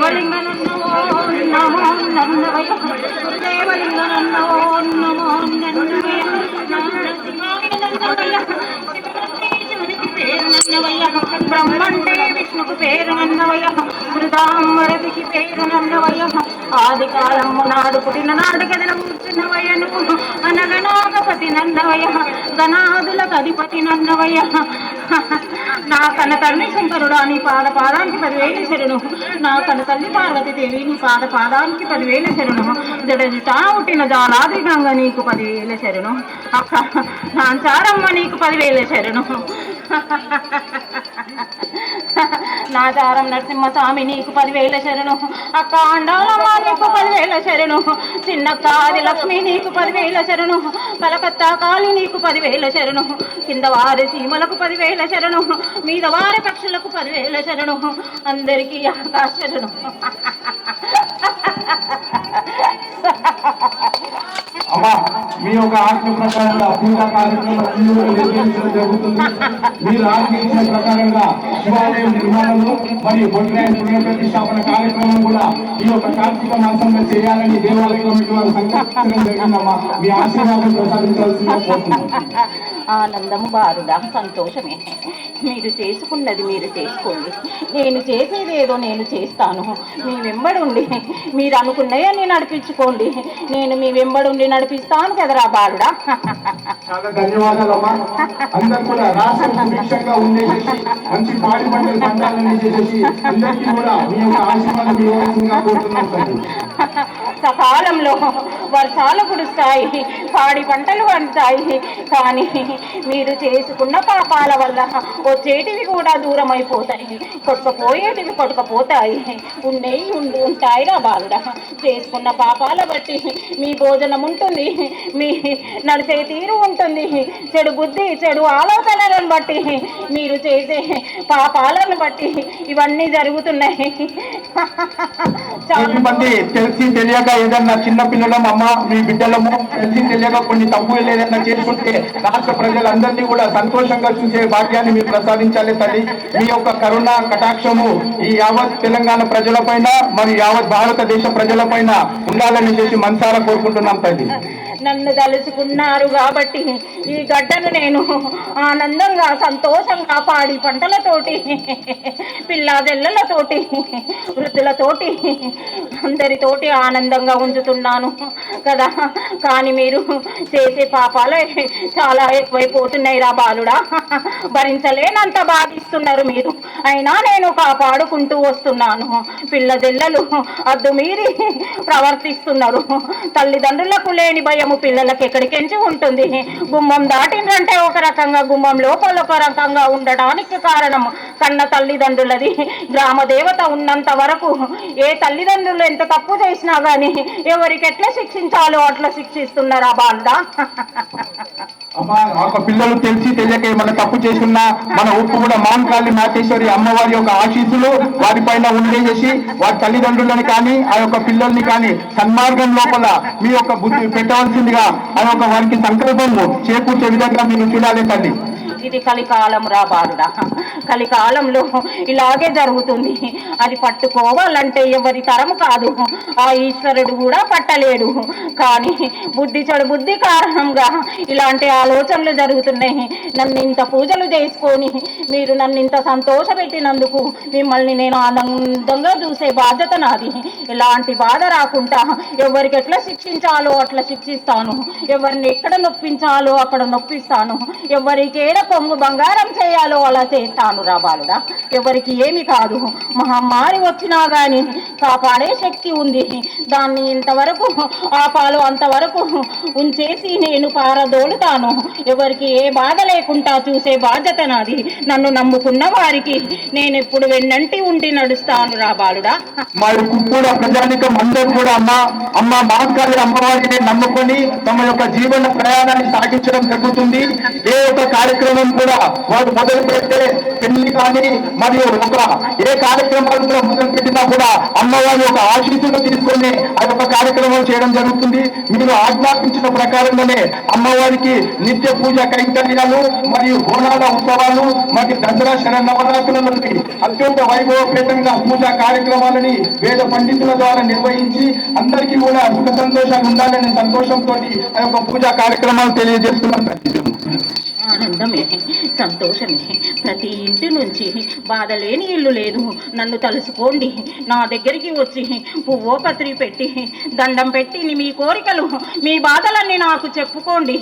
గురుదేవలింగనన్నవో నమో నన్నవయ గురుదేవలింగనన్నవో నమో నన్నవయ నరసింహాయ శివునికి పేరు నన్నవయ బ్రహ్మంటే విష్ణుకు పేరు నన్నవయ మృదామరతికి పేరు నన్నవయ ఆది కాలము నాడు పుట్టిన నాడు కదిన కూర్చున్నవయ నువ్వు అనగనాగపతి నన్నవయ గణాదులకు అధిపతి నన్నవయ నా కన్న తల్లి శంకరుడా నీ పాదానికి 10,000 శరణు నా కన్న తల్లి పార్వతీదేవి నీ పాదానికి 10,000 శరణు జడజుటా పుట్టిన జాలాద్రి గంగ నీకు 10,000 శరణు అక్క నాంచారమ్మ నీకు 10,000 శరణు నాచారం నరసింహస్వామి నీకు 10,000 శరణు అక్క అండాలమ్మ నీకు 10,000 శరణు చిన్నక్క ఆదిలక్ష్మి నీకు 10,000 శరణు కలకత్తా కాళి నీకు 10,000 శరణు కింద వారి సీమలకు 10,000 శరణు మీద వారి పక్షులకు 10,000 శరణు అందరికీ ఆకాశ శరణు. అమ్మా మీ యొక్క ఆజ్ఞ ప్రకారంగా పూజా కార్యక్రమాలు నిర్వహించడం జరుగుతుంది. మీరు ఆజ్ఞించిన ప్రకారంగా శివాలయం నిర్మాణంలో మరియు బొడ్రాయి పుణ్యప్రతిష్టాపన కార్యక్రమం కూడా ఈ యొక్క కార్తీక మాసంలో చేయాలని దేవాలయ కమిటీ వారు సంకల్పించడం జరిగిందమ్మా. మీ ఆశీర్వాదం ప్రసాదించాల్సిందిగా కోరుతున్నాం. ఆనందము బారుడా సంతోషమే. మీరు చేసుకున్నది మీరు చేసుకోండి, నేను చేసేదేదో నేను చేస్తాను. మీ వెంబడుండి మీరు అనుకున్నయని నడిపించుకోండి, నేను మీ వెంబడుండి నడిపిస్తాను కదరా బాలుడా. చాలా ధన్యవాదాలమ్మా. అందరూ కూడా రాష్ట్రం సుభిక్షంగా ఉండేసేసి మంచి పాడి పంటలు పండాలని చేసేసి అందరికీ కూడా మీ యొక్క ఆశీర్వాదం ఇవ్వాల్సిందిగా కోరుతున్నాం తండ్రి. సకాలంలో వర్షాలు కురుస్తాయి, పాడి పంటలు పండుతాయి, కానీ మీరు చేసుకున్న పాపాల వల్ల వచ్చేటివి కూడా దూరం అయిపోతాయి, కొట్టుకుపోయేటివి కొట్టుకుపోతాయి, ఉండేవి ఉంటాయి రా బాలుడా. చేసుకున్న పాపాల బట్టి మీ భోజనం ఉంటుంది, మీ నడిచే తీరు ఉంటుంది, చెడు బుద్ధి చెడు ఆలోచనలను బట్టి మీరు చేసే పాపాలను బట్టి ఇవన్నీ జరుగుతున్నాయి. తెలిసి తెలియక ఏదన్నా చిన్న పిల్లలం అమ్మ మీ బిడ్డలము తెలిసి తెలియక కొన్ని తప్పులు ఏదైనా చేసుకుంటే రాష్ట్ర ప్రజలందరినీ కూడా సంతోషంగా చూసే భాగ్యాన్ని మీరు ప్రసాదించాలి తల్లి. మీ యొక్క కరుణ కటాక్షము ఈ యావత్ తెలంగాణ ప్రజల పైన మరి యావత్ భారతదేశ ప్రజల పైన ఉండాలని చేసి మనసారా కోరుకుంటున్నాం తల్లి. నన్ను తలుచుకున్నారు కాబట్టి ఈ గడ్డను నేను ఆనందంగా సంతోషంగా పాడి పంటలతోటి పిల్లాదెల్లలతోటి వృద్ధులతోటి అందరితోటి ఆనందంగా ఉంచుతున్నాను కదా. కానీ మీరు చేసే పాపాలే చాలా ఎక్కువైపోతున్నాయి రా బాలుడా. భరించలేనంత బాధిస్తున్నారు మీరు, అయినా నేను కాపాడుకుంటూ వస్తున్నాను. పిల్లదెల్లలు అద్దు మీరి ప్రవర్తిస్తున్నారు. తల్లిదండ్రులకు లేని భయం పిల్లలకి ఎక్కడికెంచి ఉంటుంది. గుమ్మం దాటిందంటే ఒక రకంగా, గుమ్మం లోపల ఒక రకంగా ఉండడానికి కారణం కన్న తల్లిదండ్రులది. గ్రామ దేవత ఉన్నంత వరకు ఏ తల్లిదండ్రులు ఎంత తప్పు చేసినా గానీ ఎవరికి ఎట్లా శిక్షించాలో అట్లా శిక్షిస్తున్నారా బాలుడా. పిల్లలు తెలిసి తెలియక ఏమైనా తప్పు చేస్తున్నా మన ఉప్పు కూడా మాంకాళి మాతేశ్వరి అమ్మవారి యొక్క ఆశీస్సులు వారిపైన ఉండేసి వారి తల్లిదండ్రులని కానీ ఆ యొక్క పిల్లల్ని కానీ సన్మార్గం లోపల మీ యొక్క బుద్ధి పెట్టవలసిందిగా ఆ యొక్క వారికి సంకల్పము చేకూర్చే విధంగా మీరు చూడాలి తల్లి. ఇది కలికాలం రా బాలుడా. కలికాలంలో ఇలాగే జరుగుతుంది. అది పట్టుకోవాలంటే ఎవరి తరం కాదు, ఆ ఈశ్వరుడు కూడా పట్టలేడు. కానీ చెడు బుద్ధి కారణంగా ఇలాంటి ఆలోచనలు జరుగుతున్నాయి. నన్ను ఇంత పూజలు చేసుకొని మీరు నన్ను ఇంత సంతోషపెట్టినందుకు మిమ్మల్ని నేను ఆనందంగా చూసే బాధ్యత నాది. ఎలాంటి బాధ రాకుండా ఎవరికి ఎట్లా శిక్షించాలో అట్లా శిక్షిస్తాను, ఎవరిని ఎక్కడ నొప్పించాలో అక్కడ నొప్పిస్తాను, ఎవరికి ఏడ కొంగు బంగారం చేయాలో అలా చేస్తాను రా బాలుడా. ఎవరికి ఏమి కాదు, మహమ్మారి వచ్చినా గాని కాపాడే శక్తి ఉంది. దాన్ని ఇంతవరకు ఆపాలో అంతవరకు ఉంచేసి నేను పారదోలుతాను. ఎవరికి ఏ బాధ లేకుండా చూసే బాధ్యత నాది. నన్ను నమ్ముకున్న వారికి నేను ఎప్పుడు వెన్నంటి ఉండి నడుస్తాను రా బాలుడా. మరి కూడా ప్రజానికం అందరూ కూడా అమ్మ మహంకాళి అమ్మవారిని నమ్ముకొని తమ యొక్క జీవన ప్రయాణాన్ని సాగించడం జరుగుతుంది. ఏ ఒక్క కార్యక్రమం కూడా వారు మొదలు పెడితే పెళ్లి కానీ మరియు ఒక ఏ కార్యక్రమాలు కూడా మొదలు పెట్టినా కూడా అమ్మవారి యొక్క ఆశీస్సులు తీసుకొని ఆ యొక్క కార్యక్రమం చేయడం జరుగుతుంది. మీరు ఆజ్ఞాపించిన ప్రకారంగానే అమ్మవారికి నిత్య పూజ కైంకర్యాలు మరియు బోనాల ఉత్సవాలు మరియు దసరా శరన్నవరాత్రుల నుండి అత్యంత వైభవపేతంగా పూజా కార్యక్రమాలని వేద పండితుల ద్వారా నిర్వహించి అందరికీ కూడా సుఖ సంతోషాలు ఉండాలనే సంతోషంతో ఆ యొక్క పూజా కార్యక్రమాలు తెలియజేస్తున్నాం. ఆనందమే, సంతోషమే. ప్రతి ఇంటి నుంచి బాధ లేని ఇల్లు లేదు. నన్ను తలుసుకోండి, నా దగ్గరికి వచ్చి పువ్వో పత్రి పెట్టి దండం పెట్టి మీ కోరికలు మీ బాధలన్నీ నాకు చెప్పుకోండి.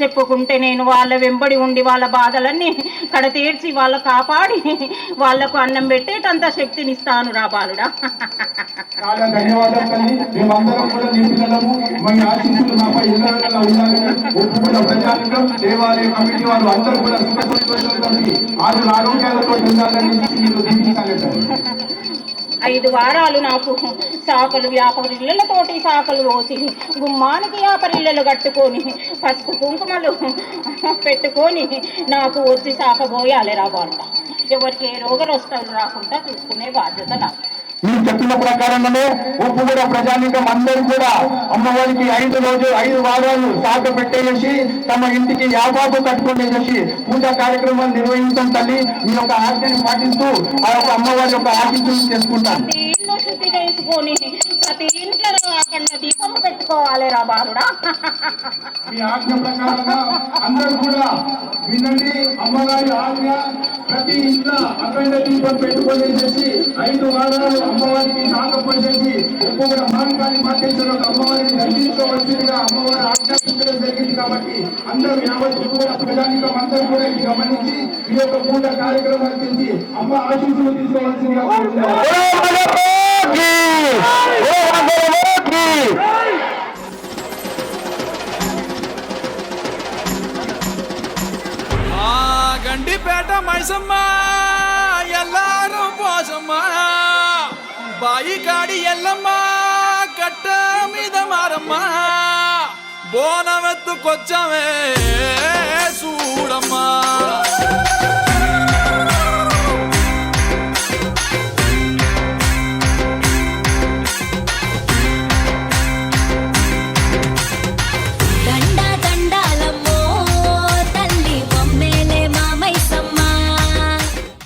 చెప్పుకుంటే నేను వాళ్ళ వెంబడి ఉండి వాళ్ళ బాధలన్నీ కడతీర్చి వాళ్ళ కాపాడి వాళ్లకు అన్నం పెట్టేటంత శక్తినిస్తాను రా బాలుడా. చాలా ధన్యవాదాలు తల్లి. మేమందరం కూడా నీ పిల్లలము, మీ ఆశీస్సులు నాపై ఎల్లవేళలా ఉండాలని ఒప్పుకున్న ప్రజానికం, దేవాలయ కమిటీ వారు అందరూ కూడా సుఖ సంతోషాలతో ఆరోగ్యాలతో ఉండాలని మీరు దీవించాలి. 5 వారాలు నాకు సాకలు వ్యాపరిళ్ళతోటి సాకలు పోసి గుమ్మానికి వ్యాపరిళ్ళలు కట్టుకొని పసుపు కుంకుమలు పెట్టుకొని నాకు వచ్చి సాకబోయాలి రా బాలుడ. ఎవరికి ఏ రోగరొస్తాలు రాకుండా చూసుకునే బాధ్యత నాకు. మీరు చెప్పిన ప్రకారంగానే ఉప్పుగూడ ప్రజానీకం అందరూ కూడా అమ్మవారికి 5 వారాలు సాగ పెట్టేసి తమ ఇంటికి యాబాబు కట్టుకునేసి పూజా కార్యక్రమాలు నిర్వహించడం తల్లి మీ యొక్క ఆజ్ఞని పాటిస్తూ ఆ యొక్క అమ్మవారి యొక్క ఆశీస్సులు చేసుకుంటారు. శుద్ధి చేసుకొని ప్రతి ఇంట్లో అక్కడ దీపం పెట్టుకోవాలి రా బాలుడా. మీ ఆజ్ఞ ప్రకారంగా అందరూ కూడా వినండి. అమ్మవారి ఆజ్ఞ ప్రతి ఇంట్లో అఖండ దీపం పెట్టుకునేసి 5 వారాలు అమ్మవారికి సాగపోసేసి ఉప్పుగూడ మాంకాళి మాతేశ్వర అమ్మవారిని దర్శించుకోవలసిందిగా అమ్మవారి ఆజ్ఞాపించడం జరిగింది. కాబట్టి అందరూ యావత్ ఉప్పుగూడ ప్రజానికం అందరూ కూడా ఇది గమనించి ఈ యొక్క పూజ కార్యక్రమాలు చేసి అమ్మ ఆశీస్సులు తీసుకోవాల్సిందిగా గండిపేట మైసమ్మ ఎల్లారు పోసమ్మ బాయి కాడి ఎల్లమ్మ కట్ట మీద మారమ్మ బోనమెత్తుకొచ్చమే చూడమ్మా.